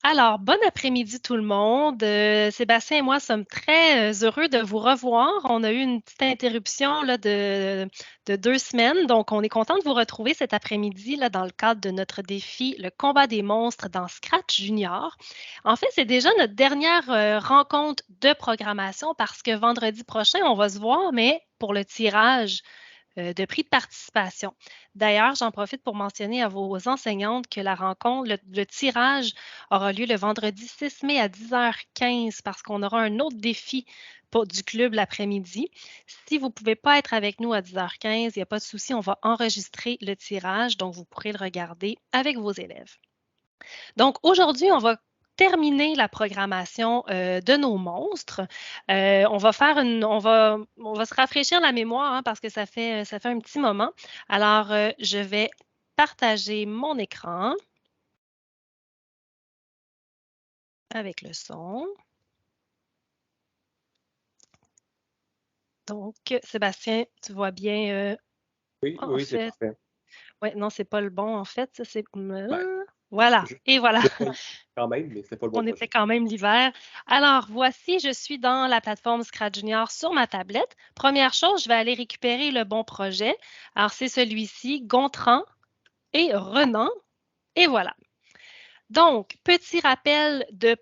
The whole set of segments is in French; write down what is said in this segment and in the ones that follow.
Alors, bon après-midi tout le monde. Sébastien et moi sommes très heureux de vous revoir. On a eu une petite interruption là, de 2 semaines, donc on est content de vous retrouver cet après-midi là, dans le cadre de notre défi, le combat des monstres dans Scratch Junior. En fait, c'est déjà notre dernière rencontre de programmation parce que vendredi prochain, on va se voir, mais pour le tirage de prix de participation. D'ailleurs, j'en profite pour mentionner à vos enseignantes que la rencontre, le tirage aura lieu le vendredi 6 mai à 10h15 parce qu'on aura un autre défi du club l'après-midi. Si vous ne pouvez pas être avec nous à 10h15, il n'y a pas de souci, on va enregistrer le tirage, donc vous pourrez le regarder avec vos élèves. Donc aujourd'hui, on va terminer la programmation de nos monstres. On va se rafraîchir la mémoire parce que ça fait un petit moment. Alors, je vais partager mon écran avec le son. Donc, Sébastien, tu vois bien, en Oui, c'est fait, parfait. ouais, non, c'est pas le bon, en fait, ça c'est, Ben, voilà, je et voilà. c'était pas le quand même, mais c'était pas le bon On était projet. quand même l'hiver. Alors, voici, je suis dans la plateforme Scratch Junior sur ma tablette. Première chose, je vais aller récupérer le bon projet. Alors, c'est celui-ci, Gontran et Renan. Et voilà. Donc, petit rappel de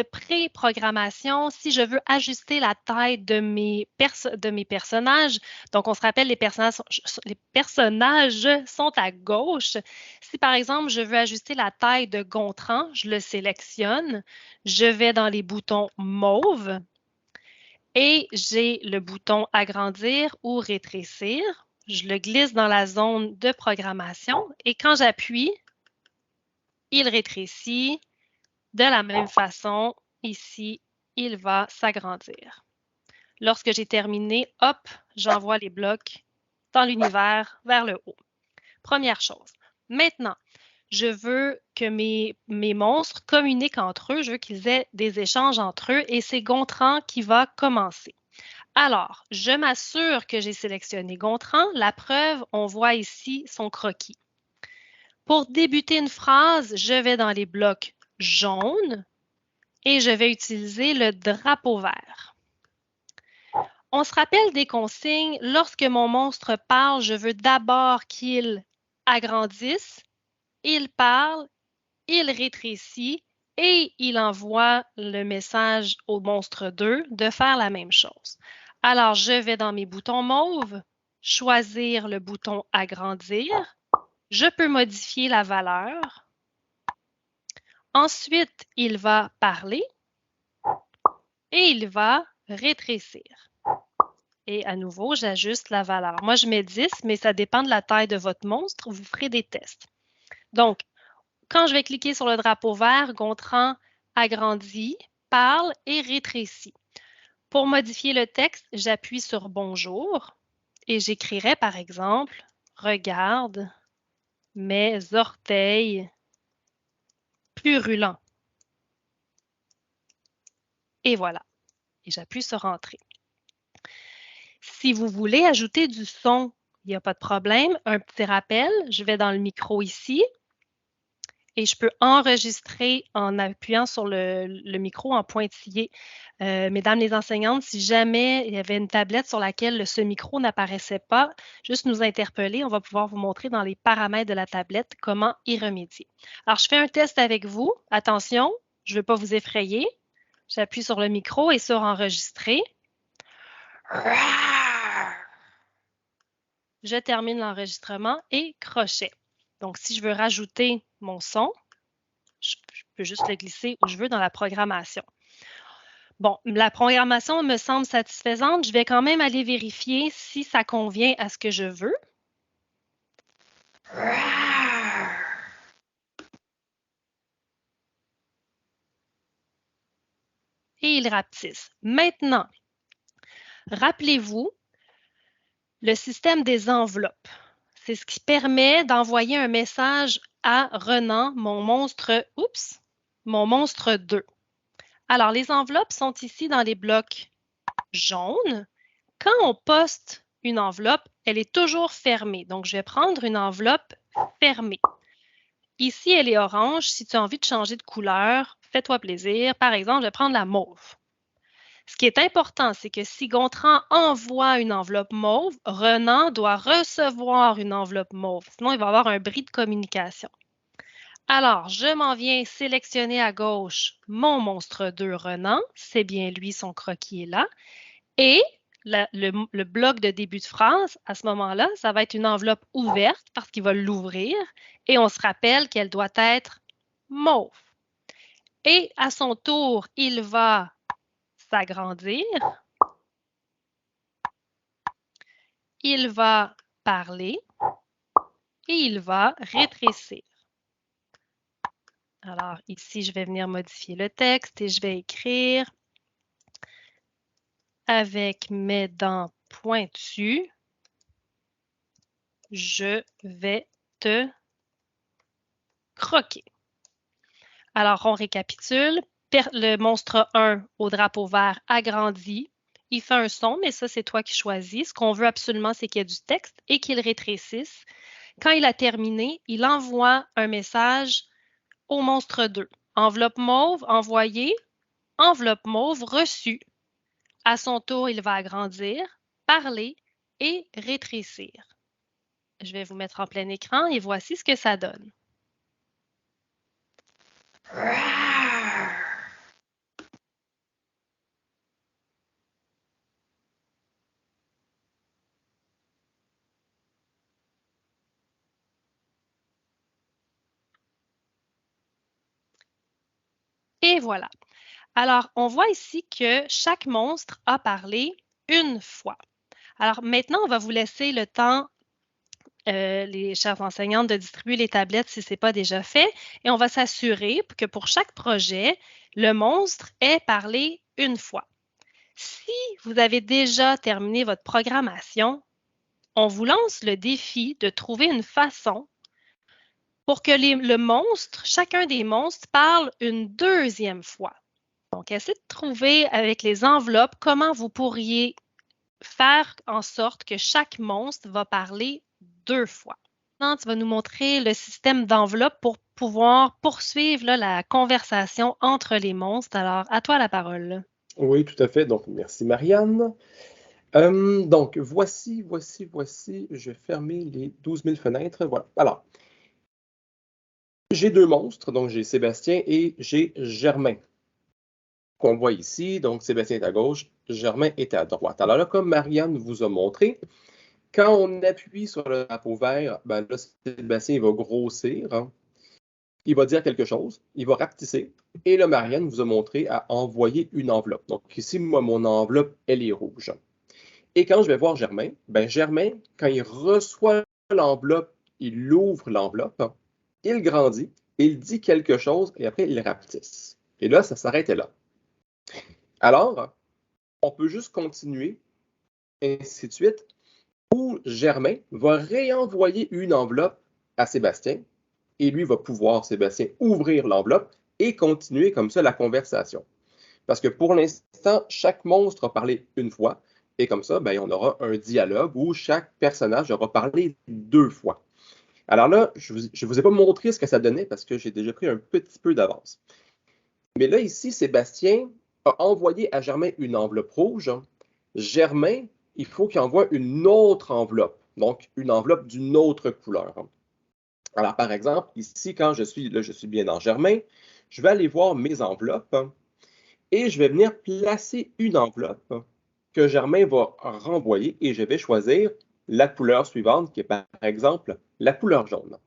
pré-programmation, si je veux ajuster la taille de mes personnages, donc on se rappelle, les personnages sont à gauche. Si par exemple, je veux ajuster la taille de Gontran, je le sélectionne, je vais dans les boutons mauve et j'ai le bouton agrandir ou rétrécir. Je le glisse dans la zone de programmation et quand j'appuie, il rétrécit. De la même façon, ici, il va s'agrandir. Lorsque j'ai terminé, hop, j'envoie les blocs dans l'univers vers le haut. Première chose. Maintenant, je veux que mes monstres communiquent entre eux, je veux qu'ils aient des échanges entre eux et c'est Gontran qui va commencer. Alors, je m'assure que j'ai sélectionné Gontran. La preuve, on voit ici son croquis. Pour débuter une phrase, je vais dans les blocs jaunes et je vais utiliser le drapeau vert. On se rappelle des consignes. Lorsque mon monstre parle, je veux d'abord qu'il agrandisse, il parle, il rétrécit et il envoie le message au monstre 2 de faire la même chose. Alors, je vais dans mes boutons mauves, choisir le bouton agrandir. Je peux modifier la valeur. Ensuite, il va parler et il va rétrécir. Et à nouveau, j'ajuste la valeur. Moi, je mets 10, mais ça dépend de la taille de votre monstre. Vous ferez des tests. Donc, quand je vais cliquer sur le drapeau vert, Gontran agrandit, parle et rétrécit. Pour modifier le texte, j'appuie sur Bonjour et j'écrirai par exemple Regarde mes orteils purulents. Et voilà. Et j'appuie sur Entrée. Si vous voulez ajouter du son, il n'y a pas de problème. Un petit rappel, je vais dans le micro ici et je peux enregistrer en appuyant sur le micro en pointillé. Mesdames les enseignantes, si jamais il y avait une tablette sur laquelle ce micro n'apparaissait pas, juste nous interpeller, on va pouvoir vous montrer dans les paramètres de la tablette comment y remédier. Alors, je fais un test avec vous. Attention, je ne veux pas vous effrayer. J'appuie sur le micro et sur enregistrer. Je termine l'enregistrement et crochet. Donc, si je veux rajouter mon son, je peux juste le glisser où je veux dans la programmation. Bon, la programmation me semble satisfaisante. Je vais quand même aller vérifier si ça convient à ce que je veux. Et il rapetisse. Maintenant, rappelez-vous le système des enveloppes. C'est ce qui permet d'envoyer un message à Renan, mon monstre 2. Alors, les enveloppes sont ici dans les blocs jaunes. Quand on poste une enveloppe, elle est toujours fermée. Donc, je vais prendre une enveloppe fermée. Ici, elle est orange. Si tu as envie de changer de couleur, fais-toi plaisir. Par exemple, je vais prendre la mauve. Ce qui est important, c'est que si Gontran envoie une enveloppe mauve, Renan doit recevoir une enveloppe mauve. Sinon, il va y avoir un bris de communication. Alors, je m'en viens sélectionner à gauche mon monstre 2 Renan. C'est bien lui, son croquis est là. Et le bloc de début de phrase, à ce moment-là, ça va être une enveloppe ouverte parce qu'il va l'ouvrir. Et on se rappelle qu'elle doit être mauve. Et à son tour, il va s'agrandir. Il va parler et il va rétrécir. Alors ici, je vais venir modifier le texte et je vais écrire avec mes dents pointues, je vais te croquer. Alors, on récapitule. Le monstre 1 au drapeau vert agrandit. Il fait un son, mais ça, c'est toi qui choisis. Ce qu'on veut absolument, c'est qu'il y ait du texte et qu'il rétrécisse. Quand il a terminé, il envoie un message au monstre 2. Enveloppe mauve envoyée, enveloppe mauve reçue. À son tour, il va agrandir, parler et rétrécir. Je vais vous mettre en plein écran et voici ce que ça donne. Et voilà. Alors, on voit ici que chaque monstre a parlé une fois. Alors maintenant, on va vous laisser le temps, les chères enseignantes, de distribuer les tablettes si ce n'est pas déjà fait. Et on va s'assurer que pour chaque projet, le monstre ait parlé une fois. Si vous avez déjà terminé votre programmation, on vous lance le défi de trouver une façon pour que le monstre, chacun des monstres, parle une deuxième fois. Donc, essayez de trouver avec les enveloppes comment vous pourriez faire en sorte que chaque monstre va parler deux fois. Maintenant, tu vas nous montrer le système d'enveloppe pour pouvoir poursuivre là, la conversation entre les monstres. Alors, à toi la parole. Oui, tout à fait. Donc, merci Marianne. Donc, voici, je vais fermer les 12 000 fenêtres. Voilà. Alors, j'ai deux monstres, donc j'ai Sébastien et j'ai Germain, qu'on voit ici. Donc, Sébastien est à gauche, Germain est à droite. Alors là, comme Marianne vous a montré, quand on appuie sur le drapeau vert, ben là, Sébastien il va grossir, hein. Il va dire quelque chose, il va rapetisser, et là, Marianne vous a montré à envoyer une enveloppe. Donc ici, moi, mon enveloppe, elle est rouge. Et quand je vais voir Germain, ben Germain, quand il reçoit l'enveloppe, il ouvre l'enveloppe, il grandit, il dit quelque chose, et après, il rapetisse. Et là, ça s'arrête là. Alors, on peut juste continuer, ainsi de suite, où Germain va réenvoyer une enveloppe à Sébastien, et lui va pouvoir, Sébastien, ouvrir l'enveloppe et continuer comme ça la conversation. Parce que pour l'instant, chaque monstre a parlé une fois, et comme ça, ben, on aura un dialogue où chaque personnage aura parlé deux fois. Alors là, je ne vous ai pas montré ce que ça donnait parce que j'ai déjà pris un petit peu d'avance. Mais là, ici, Sébastien a envoyé à Germain une enveloppe rouge. Germain, il faut qu'il envoie une autre enveloppe, donc une enveloppe d'une autre couleur. Alors, par exemple, ici, quand je suis bien dans Germain, je vais aller voir mes enveloppes et je vais venir placer une enveloppe que Germain va renvoyer et je vais choisir la couleur suivante qui est par exemple la couleur jaune.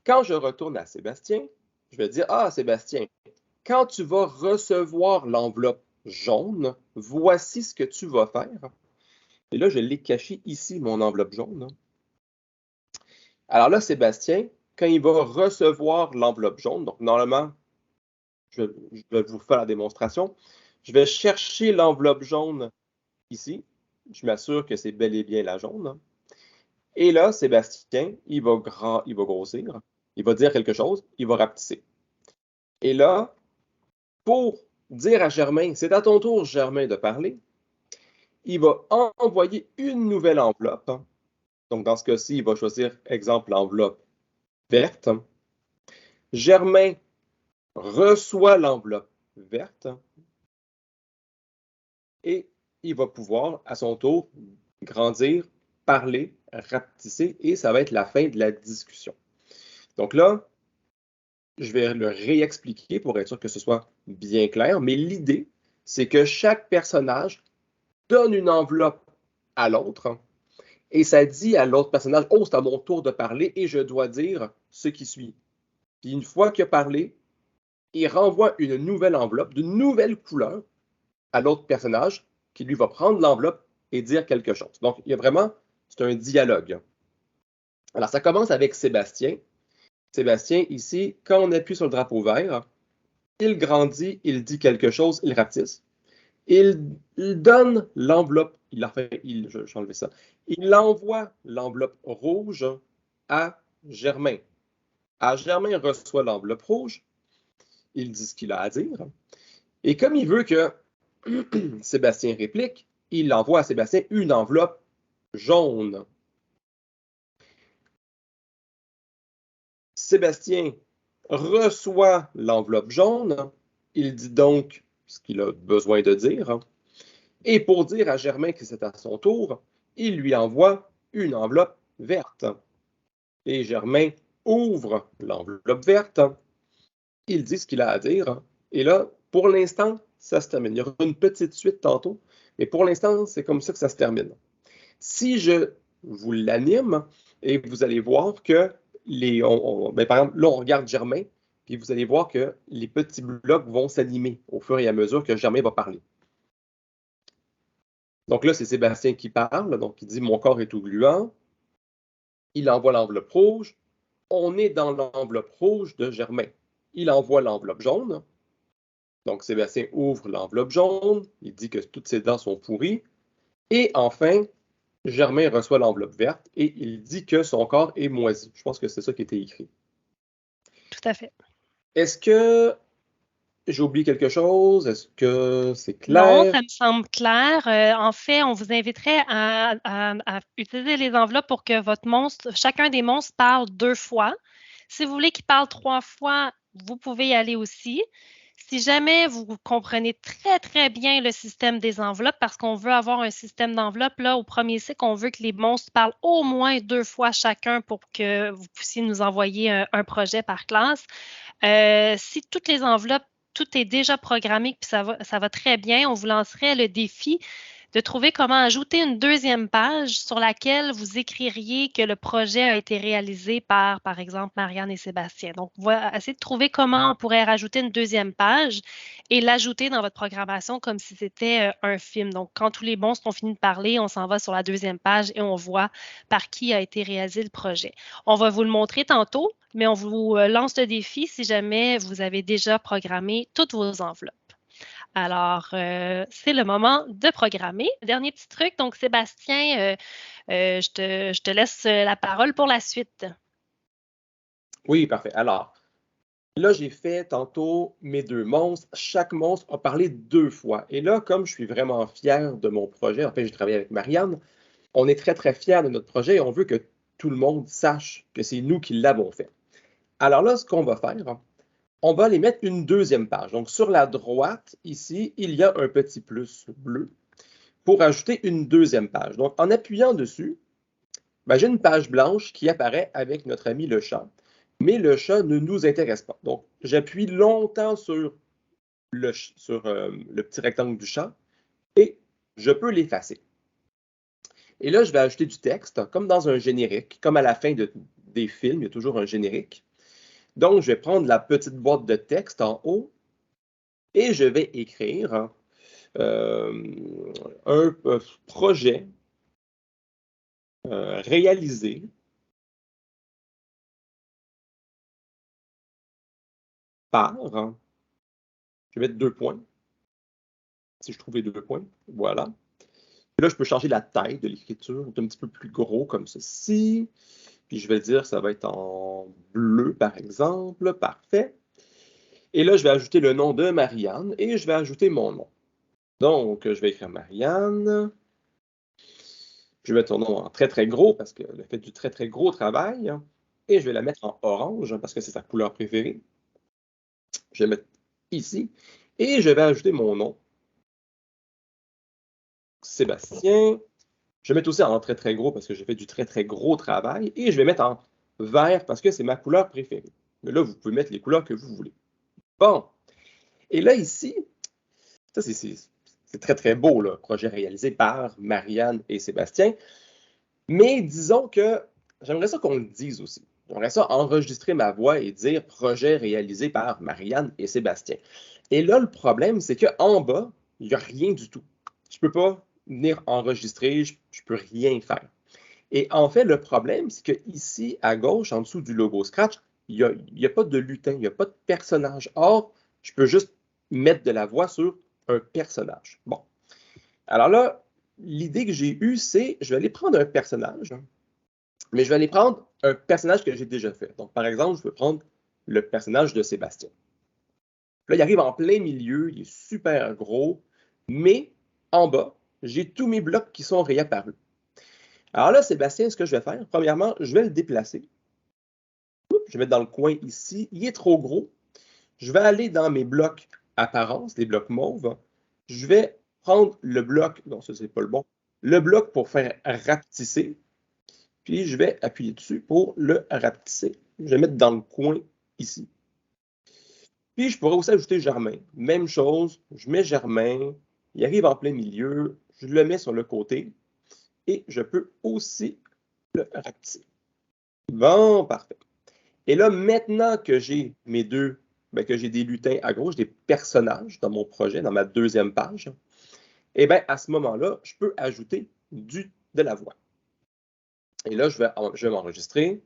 Quand je retourne à Sébastien, je vais dire, ah Sébastien, quand tu vas recevoir l'enveloppe jaune, voici ce que tu vas faire. Et là, je l'ai caché ici, mon enveloppe jaune. Alors là, Sébastien, quand il va recevoir l'enveloppe jaune, donc normalement, je vais vous faire la démonstration, je vais chercher l'enveloppe jaune ici. Je m'assure que c'est bel et bien la jaune. Et là, Sébastien, il va grossir, il va dire quelque chose, il va rapetisser. Et là, pour dire à Germain, c'est à ton tour, Germain, de parler, il va envoyer une nouvelle enveloppe. Donc, dans ce cas-ci, il va choisir, exemple, l'enveloppe verte. Germain reçoit l'enveloppe verte et il va pouvoir, à son tour, grandir, parler, rapetisser et ça va être la fin de la discussion. Donc là, je vais le réexpliquer pour être sûr que ce soit bien clair, mais l'idée, c'est que chaque personnage donne une enveloppe à l'autre et ça dit à l'autre personnage, oh, c'est à mon tour de parler et je dois dire ce qui suit. Puis une fois qu'il a parlé, il renvoie une nouvelle enveloppe d'une nouvelle couleur à l'autre personnage qui lui va prendre l'enveloppe et dire quelque chose. Donc, il y a vraiment, c'est un dialogue. Alors, ça commence avec Sébastien. Sébastien, ici, quand on appuie sur le drapeau vert, il grandit, il dit quelque chose, il rapetisse. Il donne l'enveloppe, j'ai enlevé ça, il envoie l'enveloppe rouge à Germain. Germain reçoit l'enveloppe rouge, il dit ce qu'il a à dire, et comme il veut que Sébastien réplique, il envoie à Sébastien une enveloppe jaune. Sébastien reçoit l'enveloppe jaune, il dit donc ce qu'il a besoin de dire, et pour dire à Germain que c'est à son tour, il lui envoie une enveloppe verte. Et Germain ouvre l'enveloppe verte, il dit ce qu'il a à dire, et là, pour l'instant, ça se termine. Il y aura une petite suite tantôt, mais pour l'instant, c'est comme ça que ça se termine. Si je vous l'anime, et vous allez voir que par exemple, là, on regarde Germain, puis vous allez voir que les petits blocs vont s'animer au fur et à mesure que Germain va parler. Donc là, c'est Sébastien qui parle, donc il dit « Mon corps est tout gluant ». Il envoie l'enveloppe rouge. On est dans l'enveloppe rouge de Germain. Il envoie l'enveloppe jaune. Donc Sébastien ouvre l'enveloppe jaune. Il dit que toutes ses dents sont pourries. Et enfin, Germain reçoit l'enveloppe verte et il dit que son corps est moisi. Je pense que c'est ça qui était écrit. Tout à fait. Est-ce que j'ai oublié quelque chose? Est-ce que c'est Non, clair? ça me semble clair. En fait, on vous inviterait à utiliser les enveloppes pour que votre monstre, chacun des monstres parle 2 fois. Si vous voulez qu'il parle 3 fois, vous pouvez y aller aussi. Si jamais vous comprenez très, très bien le système des enveloppes, parce qu'on veut avoir un système d'enveloppes, là, au premier cycle, on veut que les monstres parlent au moins 2 fois chacun pour que vous puissiez nous envoyer un projet par classe. Si toutes les enveloppes, tout est déjà programmé, puis ça va très bien, on vous lancerait le défi de trouver comment ajouter une deuxième page sur laquelle vous écririez que le projet a été réalisé par exemple, Marianne et Sébastien. Donc, on va essayer de trouver comment on pourrait rajouter une deuxième page et l'ajouter dans votre programmation comme si c'était un film. Donc, quand tous les monstres ont fini de parler, on s'en va sur la deuxième page et on voit par qui a été réalisé le projet. On va vous le montrer tantôt, mais on vous lance le défi si jamais vous avez déjà programmé toutes vos enveloppes. Alors, c'est le moment de programmer. Dernier petit truc, donc Sébastien, je te laisse la parole pour la suite. Oui, parfait. Alors, là, j'ai fait tantôt mes 2 monstres. Chaque monstre a parlé 2 fois. Et là, comme je suis vraiment fier de mon projet, en fait, j'ai travaillé avec Marianne, on est très, très fiers de notre projet et on veut que tout le monde sache que c'est nous qui l'avons fait. Alors là, ce qu'on va faire, on va aller mettre une deuxième page. Donc, sur la droite, ici, il y a un petit plus bleu pour ajouter une deuxième page. Donc, en appuyant dessus, j'ai une page blanche qui apparaît avec notre ami le chat, mais le chat ne nous intéresse pas. Donc, j'appuie longtemps sur le petit rectangle du chat et je peux l'effacer. Et là, je vais ajouter du texte, comme dans un générique, comme à la fin des films, il y a toujours un générique. Donc, je vais prendre la petite boîte de texte en haut et je vais écrire un projet réalisé par, je vais mettre 2 points, si je trouve les 2 points, voilà. Et là, je peux changer la taille de l'écriture, un petit peu plus gros comme ceci. Puis je vais dire, ça va être en bleu, par exemple. Parfait. Et là, je vais ajouter le nom de Marianne et je vais ajouter mon nom. Donc, je vais écrire Marianne. Je vais mettre son nom en très, très gros parce qu'elle a fait du très, très gros travail. et je vais la mettre en orange parce que c'est sa couleur préférée. Je vais mettre ici et je vais ajouter mon nom, Sébastien. Je vais mettre aussi en très très gros parce que j'ai fait du très très gros travail et je vais mettre en vert parce que c'est ma couleur préférée. Mais là, vous pouvez mettre les couleurs que vous voulez. Bon. Et là, ici, ça c'est très très beau, le projet réalisé par Marianne et Sébastien. Mais disons que j'aimerais ça qu'on le dise aussi. J'aimerais ça enregistrer ma voix et dire projet réalisé par Marianne et Sébastien. Et là, le problème, c'est qu'en bas, il n'y a rien du tout. Je ne peux pas venir enregistrer, je ne peux rien faire. Et en fait, le problème, c'est qu'ici, à gauche, en dessous du logo Scratch, il n'y a pas de lutin, il n'y a pas de personnage. Or, je peux juste mettre de la voix sur un personnage. Bon. Alors là, l'idée que j'ai eue, c'est je vais aller prendre un personnage, mais je vais aller prendre un personnage que j'ai déjà fait. Donc, par exemple, je vais prendre le personnage de Sébastien. Là, il arrive en plein milieu, il est super gros, mais en bas, j'ai tous mes blocs qui sont réapparus. Alors là, Sébastien, ce que je vais faire, premièrement, je vais le déplacer. Je vais mettre dans le coin ici. Il est trop gros. Je vais aller dans mes blocs apparence, les blocs mauves. Je vais prendre le bloc, non, ça, c'est pas le bon, le bloc pour faire rapetisser. Puis, je vais appuyer dessus pour le rapetisser. Je vais mettre dans le coin ici. Puis, je pourrais aussi ajouter Germain. Même chose, je mets Germain. Il arrive en plein milieu. Je le mets sur le côté. Et je peux aussi le rapetisser. Bon, parfait. Et là, maintenant que j'ai mes deux, que j'ai des lutins à gauche, des personnages dans mon projet, dans ma deuxième page, et bien, à ce moment-là, je peux ajouter de la voix. Et là, je vais m'enregistrer.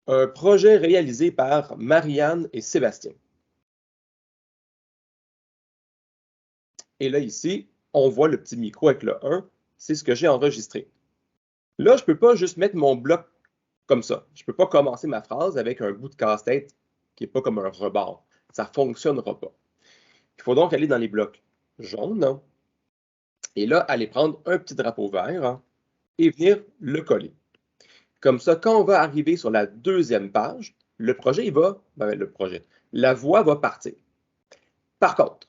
Un projet réalisé par Marianne et Sébastien. Et là, ici, on voit le petit micro avec le 1. C'est ce que j'ai enregistré. Là, je ne peux pas juste mettre mon bloc comme ça. Je ne peux pas commencer ma phrase avec un bout de casse-tête qui n'est pas comme un rebord. Ça ne fonctionnera pas. Il faut donc aller dans les blocs jaunes et là, aller prendre un petit drapeau vert et venir le coller. Comme ça, quand on va arriver sur la deuxième page, le projet, la voix va partir. Par contre,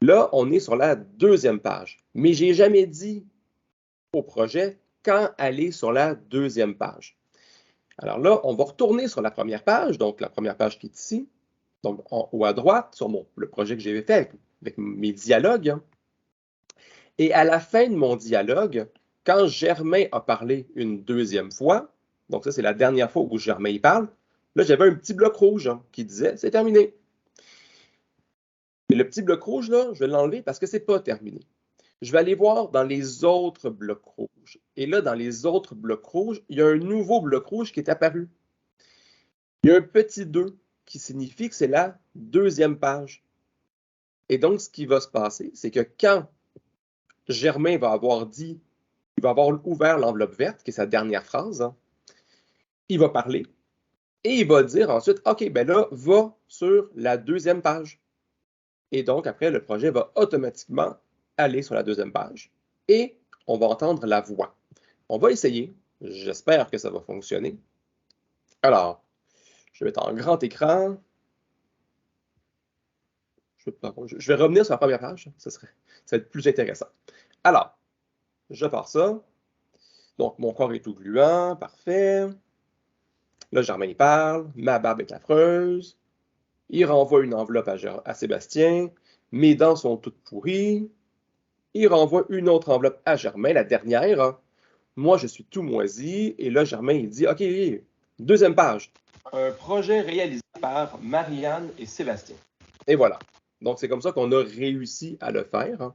là, on est sur la deuxième page, mais je n'ai jamais dit au projet quand aller sur la deuxième page. Alors là, on va retourner sur la première page, donc la première page qui est ici, donc en haut à droite, sur le projet que j'avais fait avec mes dialogues. Et à la fin de mon dialogue, quand Germain a parlé une deuxième fois, donc ça c'est la dernière fois où Germain parle, là j'avais un petit bloc rouge qui disait « c'est terminé ». Et le petit bloc rouge, là, je vais l'enlever parce que c'est pas terminé. Je vais aller voir dans les autres blocs rouges. Et là, dans les autres blocs rouges, il y a un nouveau bloc rouge qui est apparu. Il y a un petit 2 qui signifie que c'est la deuxième page. Et donc, ce qui va se passer, c'est que quand Germain va avoir dit, il va avoir ouvert l'enveloppe verte, qui est sa dernière phrase, il va parler et il va dire ensuite, OK, ben là, va sur la deuxième page. Et donc, après, le projet va automatiquement aller sur la deuxième page et on va entendre la voix. On va essayer. J'espère que ça va fonctionner. Alors, je vais mettre en grand écran. Je vais revenir sur la première page. Ça va être plus intéressant. Alors, je pars ça. Donc, mon corps est tout gluant. Parfait. Là, Germain il parle. Ma barbe est affreuse. Il renvoie une enveloppe à Sébastien. Mes dents sont toutes pourries. Il renvoie une autre enveloppe à Germain, la dernière. Moi, je suis tout moisi. Et là, Germain, il dit, OK, deuxième page. Un projet réalisé par Marianne et Sébastien. Et voilà. Donc, c'est comme ça qu'on a réussi à le faire.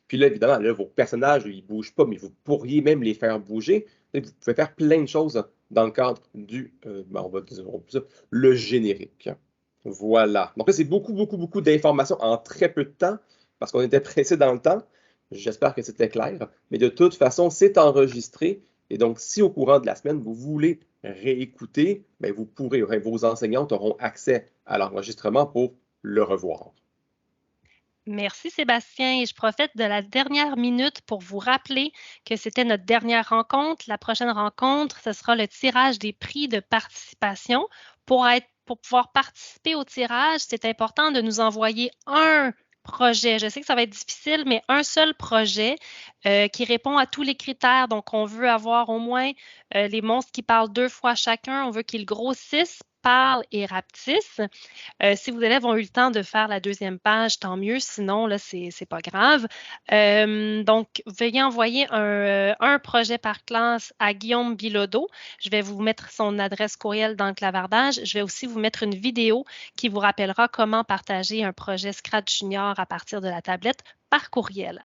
Puis là, évidemment, là, vos personnages, ils ne bougent pas, mais vous pourriez même les faire bouger. Vous pouvez faire plein de choses dans le cadre du, on va dire, le générique. Voilà. Donc là, c'est beaucoup, beaucoup, beaucoup d'informations en très peu de temps, parce qu'on était pressé dans le temps. J'espère que c'était clair. Mais de toute façon, c'est enregistré. Et donc, si au courant de la semaine, vous voulez réécouter, bien, vous pourrez, vos enseignantes auront accès à l'enregistrement pour le revoir. Merci Sébastien et je profite de la dernière minute pour vous rappeler que c'était notre dernière rencontre. La prochaine rencontre, ce sera le tirage des prix de participation. Pour pouvoir participer au tirage, c'est important de nous envoyer un projet. Je sais que ça va être difficile, mais un seul projet qui répond à tous les critères. Donc, on veut avoir au moins les monstres qui parlent 2 fois chacun. On veut qu'ils grossissent, parlent et rapetissent. Si vos élèves ont eu le temps de faire la deuxième page, tant mieux. Sinon, là, c'est pas grave. Donc, veuillez envoyer un projet par classe à Guillaume Bilodeau. Je vais vous mettre son adresse courriel dans le clavardage. Je vais aussi vous mettre une vidéo qui vous rappellera comment partager un projet Scratch Junior à partir de la tablette par courriel.